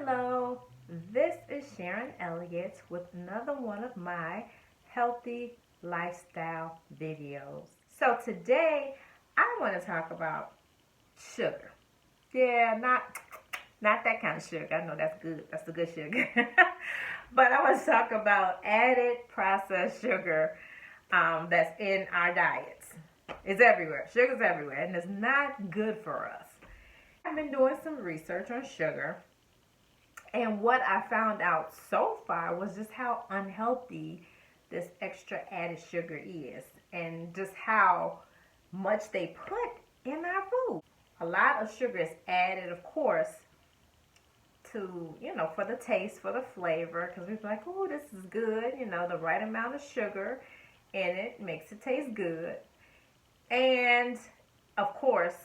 Hello, this is Sharon Elliott with another one of my healthy lifestyle videos. So today I want to talk about sugar. Yeah, not that kind of sugar. I know that's good. That's the good sugar. But I want to talk about added processed sugar that's in our diets. It's everywhere. Sugar's everywhere, and it's not good for us. I've been doing some research on sugar, and what I found out so far was just how unhealthy this extra added sugar is, and just how much they put in our food. A lot of sugar is added, of course, to, for the taste, for the flavor, because we're like, oh, this is good. The right amount of sugar in it makes it taste good. And, of course,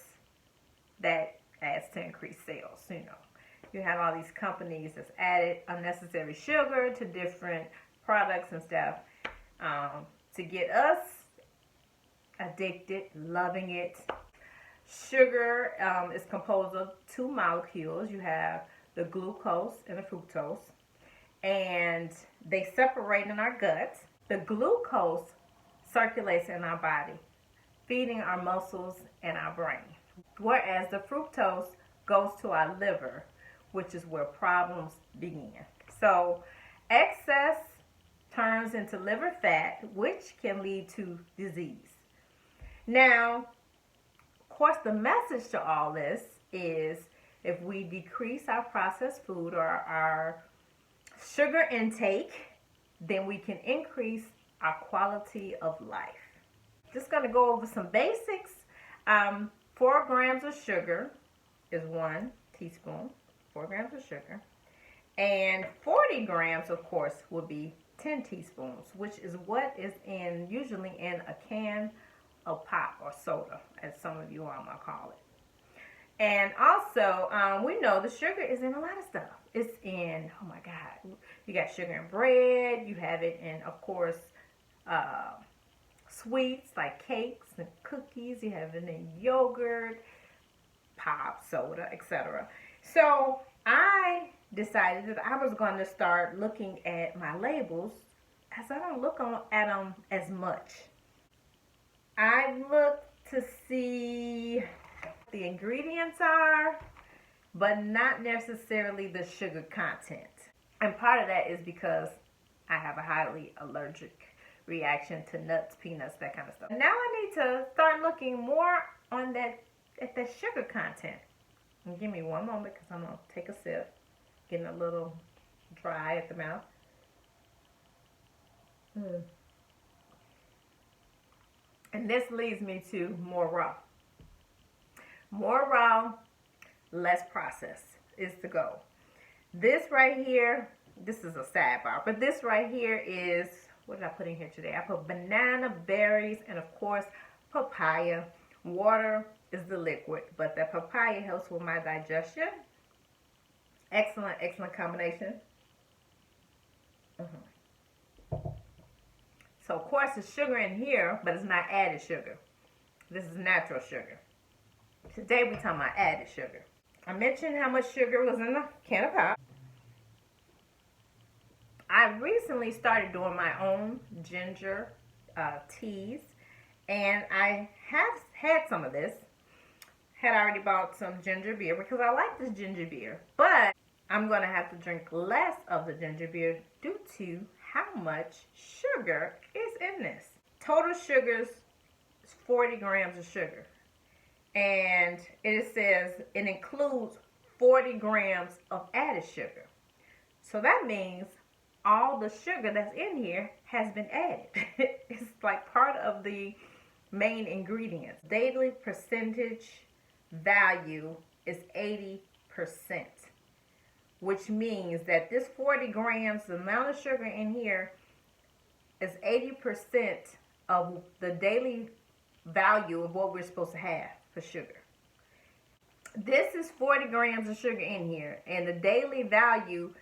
that adds to increased sales. You have all these companies that's added unnecessary sugar to different products and stuff to get us addicted, loving it. Sugar is composed of two molecules. You have the glucose and the fructose, and they separate in our guts. The glucose circulates in our body, feeding our muscles and our brain, whereas the fructose goes to our liver, which is where problems begin. So excess turns into liver fat, which can lead to disease. Now, of course, the message to all this is if we decrease our processed food or our sugar intake, then we can increase our quality of life. Just going to go over some basics. 4 grams of sugar is 1 teaspoon, 4 grams of sugar. And 40 grams, of course, would be 10 teaspoons, which is what is usually in a can of pop or soda, as some of you all might call it. And also, we know the sugar is in a lot of stuff. It's in, oh my God, you got sugar in bread. You have it in, of course, sweets like cakes and cookies. You have it in yogurt, pop, soda, etc. So I decided that I was going to start looking at my labels, as I don't look at them as much. I look to see what the ingredients are, but not necessarily the sugar content. And part of that is because I have a highly allergic reaction to nuts, peanuts, that kind of stuff. Now I need to start looking more on at the sugar content. And give me one moment, because I'm going to take a sip. Getting a little dry at the mouth. And this leads me to more raw. More raw, less processed is the goal. This right here, this is a sidebar, but this right here is, what did I put in here today? I put banana, berries, and of course, papaya. Water is the liquid, but the papaya helps with my digestion. Excellent, excellent combination. So, of course, there's sugar in here, but it's not added sugar. This is natural sugar. Today, we're talking about added sugar. I mentioned how much sugar was in the can of pop. I recently started doing my own ginger teas, and I have had some of this. Had already bought some ginger beer because I like this ginger beer, but I'm going to have to drink less of the ginger beer due to how much sugar is in this. Total sugar is 40 grams of sugar, and it says it includes 40 grams of added sugar. So that means all the sugar that's in here has been added. It's like part of the main ingredients. Daily percentage value is 80%, which means that this 40 grams, the amount of sugar in here, is 80% of the daily value of what we're supposed to have for sugar. This is 40 grams of sugar in here, and the daily value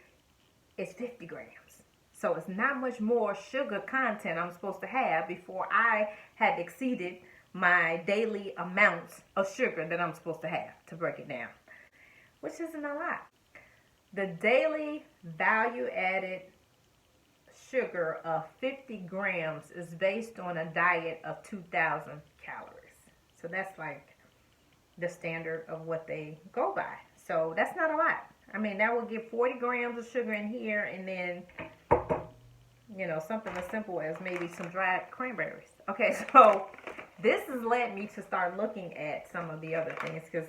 is 50 grams. So it's not much more sugar content I'm supposed to have before I had exceeded my daily amounts of sugar that I'm supposed to have, to break it down, which isn't a lot. The daily value added sugar of 50 grams is based on a diet of 2,000 calories. So that's like the standard of what they go by. So that's not a lot. I mean, that would give 40 grams of sugar in here, and then, you know, something as simple as maybe some dried cranberries. Okay, so this has led me to start looking at some of the other things because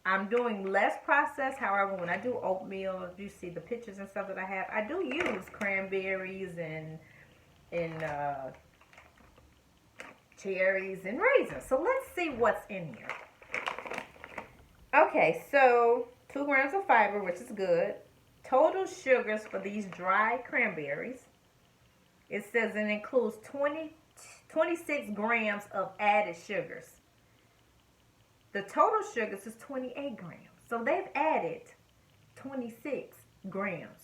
I'm doing less processed. However, when I do oatmeal, you see the pictures and stuff that I have, I do use cranberries and cherries and raisins. So let's see what's in here. Okay, so 2 grams of fiber, which is good. Total sugars for these dry cranberries, it says it includes 26 grams of added sugars. The total sugars is 28 grams. So they've added 26 grams.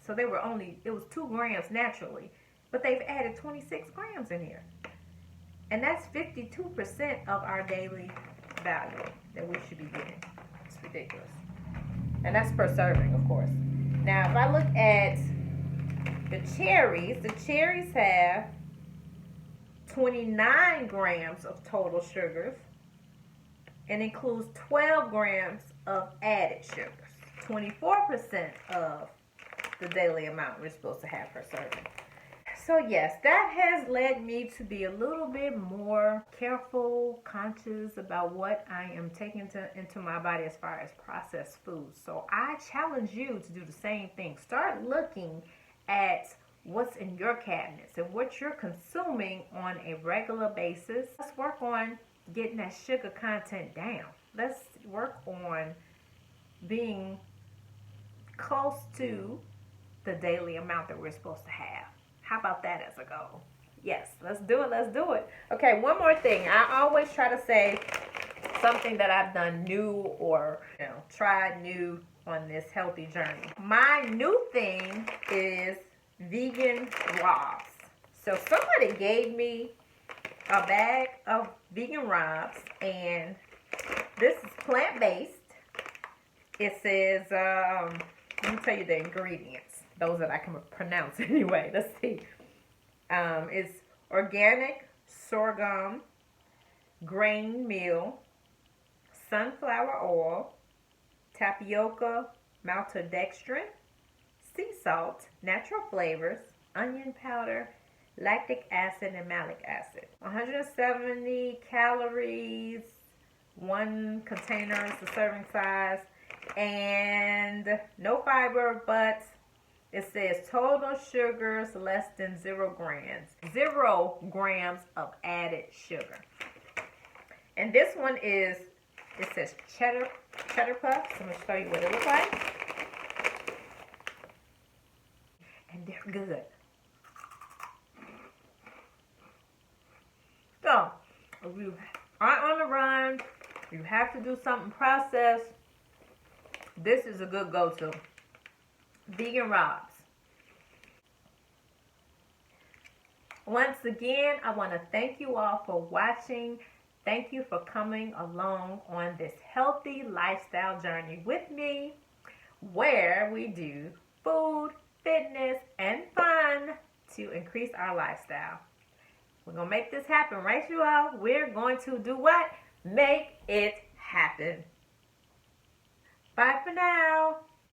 So they were only, it was 2 grams naturally, but they've added 26 grams in here. And that's 52% of our daily value that we should be getting. It's ridiculous. And that's per serving, of course. Now, if I look at the cherries have 29 grams of total sugars and includes 12 grams of added sugars. 24% of the daily amount we're supposed to have per serving. So yes, that has led me to be a little bit more careful, conscious about what I am taking into my body as far as processed foods. So I challenge you to do the same thing. Start looking at what's in your cabinets and what you're consuming on a regular basis. Let's work on getting that sugar content down. Let's work on being close to the daily amount that we're supposed to have. How about that as a goal? Yes, let's do it. Let's do it. Okay, one more thing. I always try to say something that I've done new or, you know, tried new on this healthy journey. My new thing is vegan robs. So somebody gave me a bag of vegan robs, and this is plant-based. It says, let me tell you the ingredients, those that I can pronounce anyway. Let's see. It's organic sorghum, grain meal, sunflower oil, tapioca, maltodextrin, sea salt, natural flavors, onion powder, lactic acid, and malic acid. 170 calories, 1 container is the serving size, and no fiber, but it says total sugars less than 0 grams. 0 grams of added sugar. And this one is, it says cheddar puffs. I'm going to show you what it looks like. And they're good. So, if you aren't on the run, you have to do something processed, this is a good go-to. Vegan Robs. Once again, I want to thank you all for watching. Thank you for coming along on this healthy lifestyle journey with me, where we do food, fitness, and fun to increase our lifestyle. We're going to make this happen, right, you all? We're going to do what? Make it happen. Bye for now.